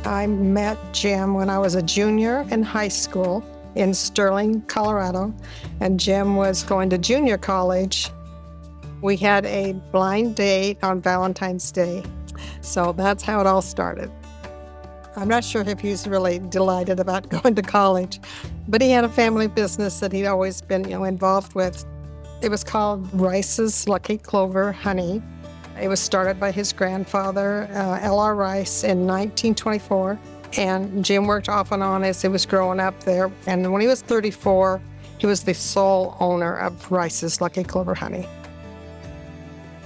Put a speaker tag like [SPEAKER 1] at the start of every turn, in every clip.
[SPEAKER 1] I met Jim when I was a junior in high school in Sterling, Colorado, and Jim was going to junior college. We had a blind date on Valentine's Day, so that's how it all started. I'm not sure if he's really delighted about going to college, but he had a family business that he'd always been, involved with. It was called Rice's Lucky Clover Honey. It was started by his grandfather, L.R. Rice, in 1924, and Jim worked off and on as he was growing up there. And when he was 34, he was the sole owner of Rice's Lucky Clover Honey.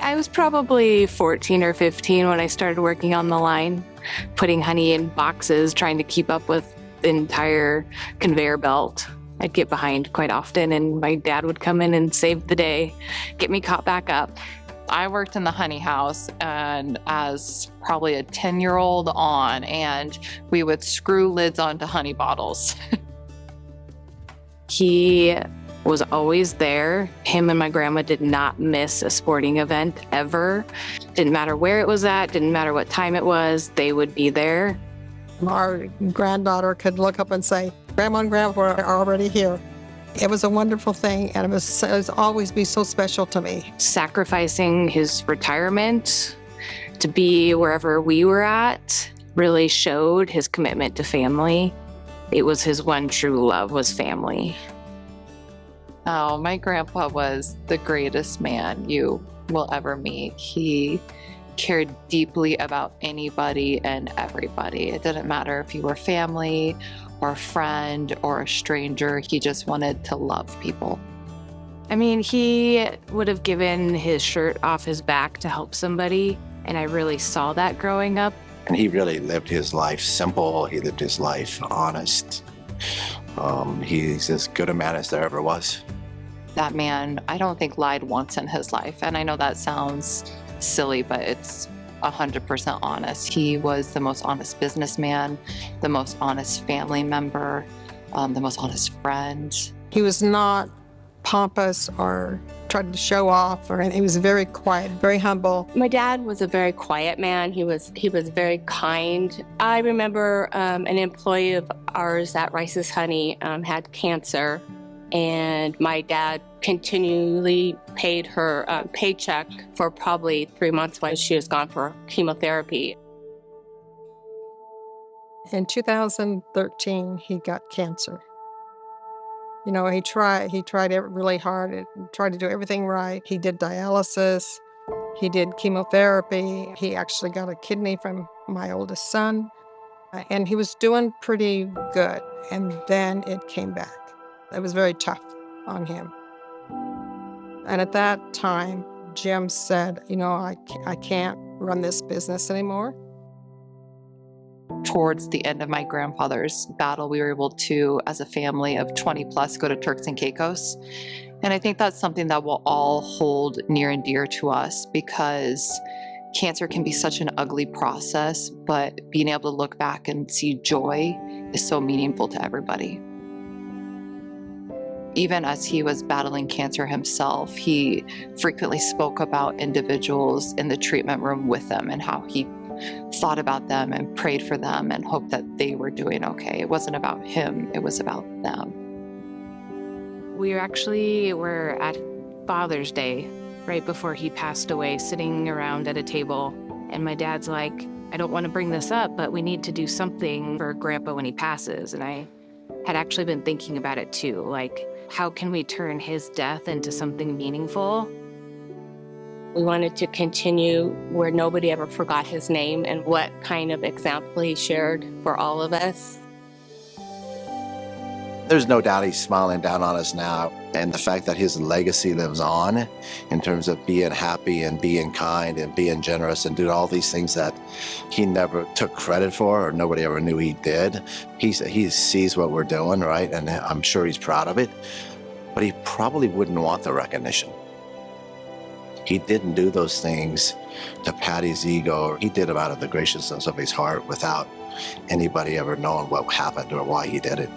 [SPEAKER 2] I was probably 14 or 15 when I started working on the line, putting honey in boxes, trying to keep up with the entire conveyor belt. I'd get behind quite often, and my dad would come in and save the day, get me caught back up.
[SPEAKER 3] I worked in the honey house and as probably a 10-year-old on, and we would screw lids onto honey bottles.
[SPEAKER 2] He was always there. Him and my grandma did not miss a sporting event ever. Didn't matter where it was at, didn't matter what time it was, they would be there.
[SPEAKER 1] Our granddaughter could look up and say, Grandma and Grandpa are already here. It was a wonderful thing, and it was always be so special to me.
[SPEAKER 2] Sacrificing his retirement to be wherever we were at really showed his commitment to family. It was his one true love, was family.
[SPEAKER 3] Oh, my grandpa was the greatest man you will ever meet. He cared deeply about anybody and everybody. It didn't matter if you were family or a friend or a stranger. He just wanted to love people.
[SPEAKER 2] I mean, he would have given his shirt off his back to help somebody, and I really saw that growing up.
[SPEAKER 4] And he really lived his life simple. He lived his life honest. He's as good a man as there ever was.
[SPEAKER 3] That man, I don't think lied once in his life. And I know that sounds silly, but it's 100% honest. He was the most honest businessman, the most honest family member, the most honest friend.
[SPEAKER 1] He was not pompous or tried to show off, or he was very quiet, very humble.
[SPEAKER 5] My dad was a very quiet man. He was very kind. I remember an employee of ours at Rice's Honey had cancer, and my dad continually paid her paycheck for probably 3 months while she was gone for chemotherapy.
[SPEAKER 1] In 2013, he got cancer. He tried it really hard. He tried to do everything right. He did dialysis. He did chemotherapy. He actually got a kidney from my oldest son. And he was doing pretty good. And then it came back. It was very tough on him. And at that time, Jim said, I can't run this business anymore.
[SPEAKER 3] Towards the end of my grandfather's battle, we were able to, as a family of 20 plus, go to Turks and Caicos. And I think that's something that will all hold near and dear to us, because cancer can be such an ugly process, but being able to look back and see joy is so meaningful to everybody. Even as he was battling cancer himself, he frequently spoke about individuals in the treatment room with them and how he thought about them and prayed for them and hoped that they were doing okay. It wasn't about him, it was about them.
[SPEAKER 2] We were at Father's Day, right before he passed away, sitting around at a table. And my dad's like, I don't want to bring this up, but we need to do something for Grandpa when he passes. And I had actually been thinking about it too. Like, how can we turn his death into something meaningful?
[SPEAKER 5] We wanted to continue where nobody ever forgot his name and what kind of example he shared for all of us.
[SPEAKER 4] There's no doubt he's smiling down on us now. And the fact that his legacy lives on in terms of being happy and being kind and being generous and doing all these things that he never took credit for or nobody ever knew he did. He sees what we're doing, right? And I'm sure he's proud of it. But he probably wouldn't want the recognition. He didn't do those things to pat his ego. He did them out of the graciousness of his heart without anybody ever knowing what happened or why he did it.